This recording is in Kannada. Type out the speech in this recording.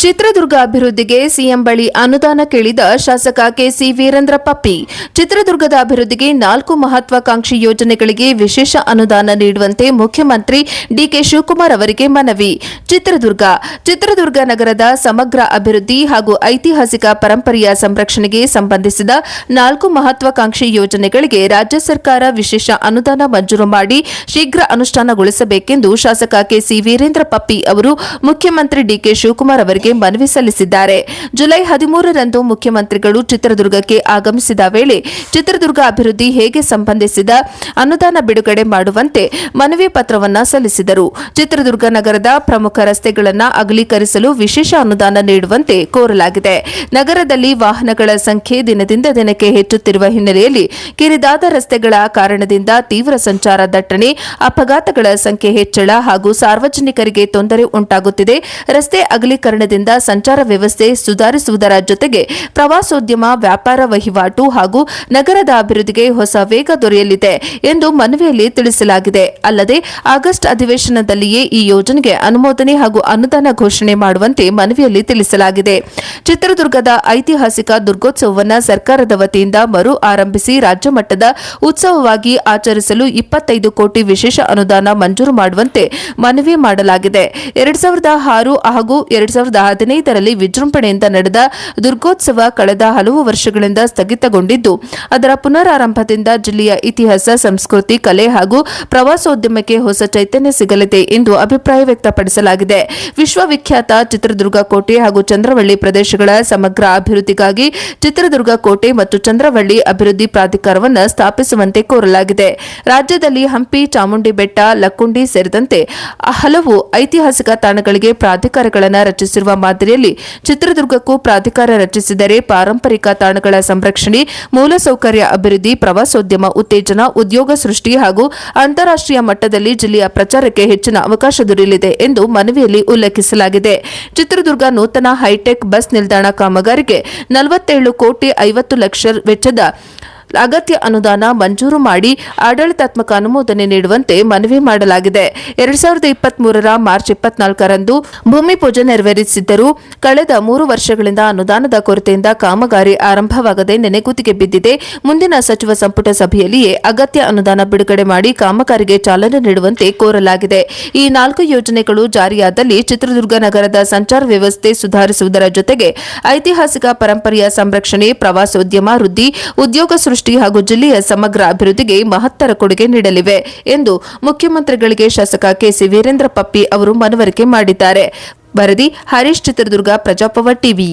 ಚಿತ್ರದುರ್ಗ ಅಭಿವೃದ್ಧಿಗೆ ಸಿಎಂ ಬಳಿ ಅನುದಾನ ಕೇಳಿದ ಶಾಸಕ ಕೆಸಿ ವೀರೇಂದ್ರ ಪಪ್ಪಿ. ಚಿತ್ರದುರ್ಗದ ಅಭಿವೃದ್ಧಿಗೆ 4 ಮಹತ್ವಾಕಾಂಕ್ಷಿ ಯೋಜನೆಗಳಿಗೆ ವಿಶೇಷ ಅನುದಾನ ನೀಡುವಂತೆ ಮುಖ್ಯಮಂತ್ರಿ ಡಿಕೆ ಶಿವಕುಮಾರ್ ಅವರಿಗೆ ಮನವಿ. ಚಿತ್ರದುರ್ಗ ನಗರದ ಸಮಗ್ರ ಅಭಿವೃದ್ಧಿ ಹಾಗೂ ಐತಿಹಾಸಿಕ ಪರಂಪರೆಯ ಸಂರಕ್ಷಣೆಗೆ ಸಂಬಂಧಿಸಿದ 4 ಮಹತ್ವಾಕಾಂಕ್ಷಿ ಯೋಜನೆಗಳಿಗೆ ರಾಜ್ಯ ಸರ್ಕಾರ ವಿಶೇಷ ಅನುದಾನ ಮಂಜೂರು ಮಾಡಿ ಶೀಘ್ರ ಅನುಷ್ಠಾನಗೊಳಿಸಬೇಕೆಂದು ಶಾಸಕ ಕೆಸಿ ವೀರೇಂದ್ರ ಪಪ್ಪಿ ಅವರು ಮುಖ್ಯಮಂತ್ರಿ ಡಿಕೆ ಶಿವಕುಮಾರ್ ಅವರಿಗೆ ಮನವಿ ಸಲ್ಲಿಸಿದ್ದಾರೆ. ಜುಲೈ 13ರಂದು ಮುಖ್ಯಮಂತ್ರಿಗಳು ಚಿತ್ರದುರ್ಗಕ್ಕೆ ಆಗಮಿಸಿದ ವೇಳೆ ಚಿತ್ರದುರ್ಗ ಅಭಿವೃದ್ಧಿ ಹೇಗೆ ಸಂಬಂಧಿಸಿದ ಅನುದಾನ ಬಿಡುಗಡೆ ಮಾಡುವಂತೆ ಮನವಿ ಪತ್ರವನ್ನು ಸಲ್ಲಿಸಿದರು. ಚಿತ್ರದುರ್ಗ ನಗರದ ಪ್ರಮುಖ ರಸ್ತೆಗಳನ್ನು ಅಗಲೀಕರಿಸಲು ವಿಶೇಷ ಅನುದಾನ ನೀಡುವಂತೆ ಕೋರಲಾಗಿದೆ. ನಗರದಲ್ಲಿ ವಾಹನಗಳ ಸಂಖ್ಯೆ ದಿನದಿಂದ ದಿನಕ್ಕೆ ಹೆಚ್ಚುತ್ತಿರುವ ಹಿನ್ನೆಲೆಯಲ್ಲಿ ಕಿರಿದಾದ ರಸ್ತೆಗಳ ಕಾರಣದಿಂದ ತೀವ್ರ ಸಂಚಾರ ದಟ್ಟಣೆ, ಅಪಘಾತಗಳ ಸಂಖ್ಯೆ ಹೆಚ್ಚಳ ಹಾಗೂ ಸಾರ್ವಜನಿಕರಿಗೆ ತೊಂದರೆ ಉಂಟಾಗುತ್ತಿದೆ. ರಸ್ತೆ ಅಗಲೀಕರಣದಿಂದ ಸಂಚಾರ ವ್ಯವಸ್ಥೆ ಸುಧಾರಿಸುವುದರ ಜೊತೆಗೆ ಪ್ರವಾಸೋದ್ಯಮ, ವ್ಯಾಪಾರ ವಹಿವಾಟು ಹಾಗೂ ನಗರದ ಅಭಿವೃದ್ಧಿಗೆ ಹೊಸ ವೇಗ ದೊರೆಯಲಿದೆ ಎಂದು ಮನವಿಯಲ್ಲಿ ತಿಳಿಸಲಾಗಿದೆ. ಅಲ್ಲದೆ ಆಗಸ್ಟ್ ಅಧಿವೇಶನದಲ್ಲಿಯೇ ಈ ಯೋಜನೆಗೆ ಅನುಮೋದನೆ ಹಾಗೂ ಅನುದಾನ ಘೋಷಣೆ ಮಾಡುವಂತೆ ಮನವಿಯಲ್ಲಿ ತಿಳಿಸಲಾಗಿದೆ. ಚಿತ್ರದುರ್ಗದ ಐತಿಹಾಸಿಕ ದುರ್ಗೋತ್ಸವವನ್ನು ಸರ್ಕಾರದ ವತಿಯಿಂದ ಮರು ಆರಂಭಿಸಿ ರಾಜ್ಯ ಮಟ್ಟದ ಉತ್ಸವವಾಗಿ ಆಚರಿಸಲು 25 ಕೋಟಿ ವಿಶೇಷ ಅನುದಾನ ಮಂಜೂರು ಮಾಡುವಂತೆ ಮನವಿ ಮಾಡಲಾಗಿದೆ. 2006 ಹಾಗೂ 2015ರಲ್ಲಿ ವಿಜೃಂಭಣೆಯಿಂದ ನಡೆದ ದುರ್ಗೋತ್ಸವ ಕಳೆದ ಹಲವು ವರ್ಷಗಳಿಂದ ಸ್ಥಗಿತಗೊಂಡಿದ್ದು, ಅದರ ಪುನರಾರಂಭದಿಂದ ಜಿಲ್ಲೆಯ ಇತಿಹಾಸ, ಸಂಸ್ಕೃತಿ, ಕಲೆ ಹಾಗೂ ಪ್ರವಾಸೋದ್ಯಮಕ್ಕೆ ಹೊಸ ಚೈತನ್ಯ ಸಿಗಲಿದೆ ಎಂದು ಅಭಿಪ್ರಾಯ ವ್ಯಕ್ತಪಡಿಸಲಾಗಿದೆ. ವಿಶ್ವವಿಖ್ಯಾತ ಚಿತ್ರದುರ್ಗ ಕೋಟೆ ಹಾಗೂ ಚಂದ್ರವಳ್ಳಿ ಪ್ರದೇಶಗಳ ಸಮಗ್ರ ಅಭಿವೃದ್ಧಿಗಾಗಿ ಚಿತ್ರದುರ್ಗ ಕೋಟೆ ಮತ್ತು ಚಂದ್ರವಳ್ಳಿ ಅಭಿವೃದ್ಧಿ ಪ್ರಾಧಿಕಾರವನ್ನು ಸ್ಥಾಪಿಸುವಂತೆ ಕೋರಲಾಗಿದೆ. ರಾಜ್ಯದಲ್ಲಿ ಹಂಪಿ, ಚಾಮುಂಡಿ ಬೆಟ್ಟ, ಲಕ್ಕುಂಡಿ ಸೇರಿದಂತೆ ಹಲವು ಐತಿಹಾಸಿಕ ತಾಣಗಳಿಗೆ ಪ್ರಾಧಿಕಾರಗಳನ್ನು ರಚಿಸಿರುವ ಮಾದರಿಯಲ್ಲಿ ಚಿತ್ರದುರ್ಗಕ್ಕೂ ಪ್ರಾಧಿಕಾರ ರಚಿಸಿದರೆ ಪಾರಂಪರಿಕ ತಾಣಗಳ ಸಂರಕ್ಷಣೆ, ಮೂಲಸೌಕರ್ಯ ಅಭಿವೃದ್ಧಿ, ಪ್ರವಾಸೋದ್ಯಮ ಉತ್ತೇಜನ, ಉದ್ಯೋಗ ಸೃಷ್ಟಿ ಹಾಗೂ ಅಂತಾರಾಷ್ಟ್ರೀಯ ಮಟ್ಟದಲ್ಲಿ ಜಿಲ್ಲೆಯ ಪ್ರಚಾರಕ್ಕೆ ಹೆಚ್ಚಿನ ಅವಕಾಶ ದೊರೆಯಲಿದೆ ಎಂದು ಮನವಿಯಲ್ಲಿ ಉಲ್ಲೇಖಿಸಲಾಗಿದೆ. ಚಿತ್ರದುರ್ಗ ನೂತನ ಹೈಟೆಕ್ ಬಸ್ ನಿಲ್ದಾಣ ಕಾಮಗಾರಿಗೆ 47 ಕೋಟಿ 50 ಲಕ್ಷ ವೆಚ್ಚದ ಅಗತ್ಯ ಅನುದಾನ ಮಂಜೂರು ಮಾಡಿ ಆಡಳಿತಾತ್ಮಕ ಅನುಮೋದನೆ ನೀಡುವಂತೆ ಮನವಿ ಮಾಡಲಾಗಿದೆ. 2023ರ ಮಾರ್ಚ್ 24ರಂದು ಭೂಮಿ ಪೂಜೆ ನೆರವೇರಿಸಿದ್ದರೂ ಕಳೆದ 3 ವರ್ಷಗಳಿಂದ ಅನುದಾನದ ಕೊರತೆಯಿಂದ ಕಾಮಗಾರಿ ಆರಂಭವಾಗದೆ ನೆನೆಗುದಿಗೆ ಬಿದ್ದಿದೆ. ಮುಂದಿನ ಸಚಿವ ಸಂಪುಟ ಸಭೆಯಲ್ಲಿಯೇ ಅಗತ್ಯ ಅನುದಾನ ಬಿಡುಗಡೆ ಮಾಡಿ ಕಾಮಗಾರಿಗೆ ಚಾಲನೆ ನೀಡುವಂತೆ ಕೋರಲಾಗಿದೆ. ಈ 4 ಯೋಜನೆಗಳು ಜಾರಿಯಾದಲ್ಲಿ ಚಿತ್ರದುರ್ಗ ನಗರದ ಸಂಚಾರ ವ್ಯವಸ್ಥೆ ಸುಧಾರಿಸುವುದರ ಜೊತೆಗೆ ಐತಿಹಾಸಿಕ ಪರಂಪರೆಯ ಸಂರಕ್ಷಣೆ, ಪ್ರವಾಸೋದ್ಯಮ ವೃದ್ಧಿ, ಉದ್ಯೋಗ ಸೃಷ್ಟಿ ಹಾಗೂ ಜಿಲ್ಲೆಯ ಸಮಗ್ರ ಅಭಿವೃದ್ಧಿಗೆ ಮಹತ್ತರ ಕೊಡುಗೆ ನೀಡಲಿವೆ ಎಂದು ಮುಖ್ಯಮಂತ್ರಿಗಳಿಗೆ ಶಾಸಕ ಕೆಸಿ ವೀರೇಂದ್ರ ಪಪ್ಪಿ ಅವರು ಮನವರಿಕೆ ಮಾಡಿದ್ದಾರೆ. ವರದಿ ಹರೀಶ್, ಚಿತ್ರದುರ್ಗ, ಪ್ರಜಾಪವ ಟಿವಿ.